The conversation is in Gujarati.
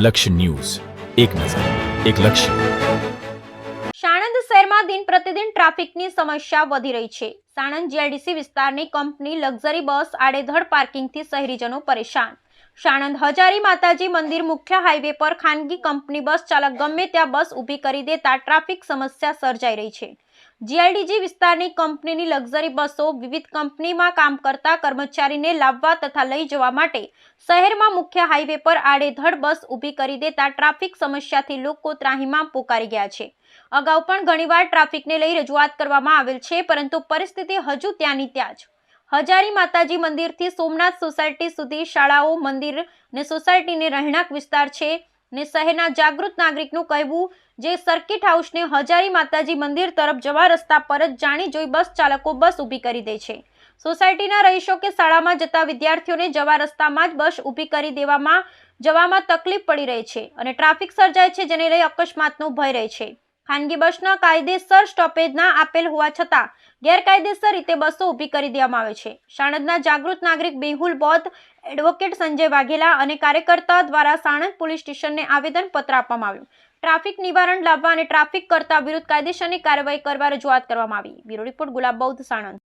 લક્ષ્ય ન્યૂઝ, એક નજર, એક લક્ષ્ય. સાણંદ શહેરમાં દિન પ્રતિદિન ટ્રાફિકની સમસ્યા વધી રહી છે. સાણંદ જીઆઈડીસી વિસ્તારની કંપની લક્ઝરી બસ આડેધડ પાર્કિંગથી શહેરીજનો પરેશાન. સાણંદ હજારી માતાજી મંદિર મુખ્ય હાઈવે પર ખાનગી કંપની બસ ચાલક ગમે ત્યાં બસ ઊભી કરી દેતા ટ્રાફિક સમસ્યા સર્જાઈ રહી છે. જીઆઈડીસી વિસ્તારની કંપનીની લક્ઝરી બસો વિવિધ કંપનીમાં કામ કરતા કર્મચારીને લાવવા તથા લઈ જવા માટે શહેરમાં મુખ્ય હાઈવે પર આડેધડ બસ ઊભી કરી દેતા ટ્રાફિક સમસ્યાથી લોકો ત્રાહિમામ પોકારી ગયા છે. અગાઉ પણ ઘણીવાર ટ્રાફિકને લઈ રજૂઆત કરવામાં આવેલ છે, પરંતુ પરિસ્થિતિ હજુ ત્યાંની ત્યાં જ. હજારી માતાજી મંદિરથી સોમનાથ સોસાયટી સુધી શાળાઓ, મંદિર ને સોસાયટીને રહેણાંક વિસ્તાર છે ને શહેરના જાગૃત નાગરિકનું કહેવું જે સર્કિટ હાઉસને હજારી માતાજી મંદિર તરફ જવા રસ્તા પર જ જાણી જોઈ બસ ચાલકો બસ ઊભી કરી દે છે. સોસાયટીના રહીશો કે શાળામાં જતા વિદ્યાર્થીઓને જવા રસ્તામાં જ બસ ઊભી કરી જવામાં તકલીફ પડી રહી છે અને ટ્રાફિક સર્જાય છે, જેને લઈ અકસ્માતનો ભય રહે છે. ખાનગી બસના કાયદેસર સ્ટોપેજ ના આપેલ હોવા છતાં ગેરકાયદેસર રીતે બસો ઊભી કરી દેવામાં આવે છે. સાણંદના જાગૃત નાગરિક મેહુલ બોધ, એડવોકેટ સંજય વાઘેલા અને કાર્યકર્તા દ્વારા સાણંદ પોલીસ સ્ટેશનને આવેદનપત્ર આપવામાં આવ્યું. ટ્રાફિક નિવારણ લાવવા અને ટ્રાફિક કરતા વિરુદ્ધ કાયદેસરની કાર્યવાહી કરવા રજૂઆત કરવામાં આવી. બ્યુરો રિપોર્ટ ગુલાબ બૌદ્ધ, સાણંદ.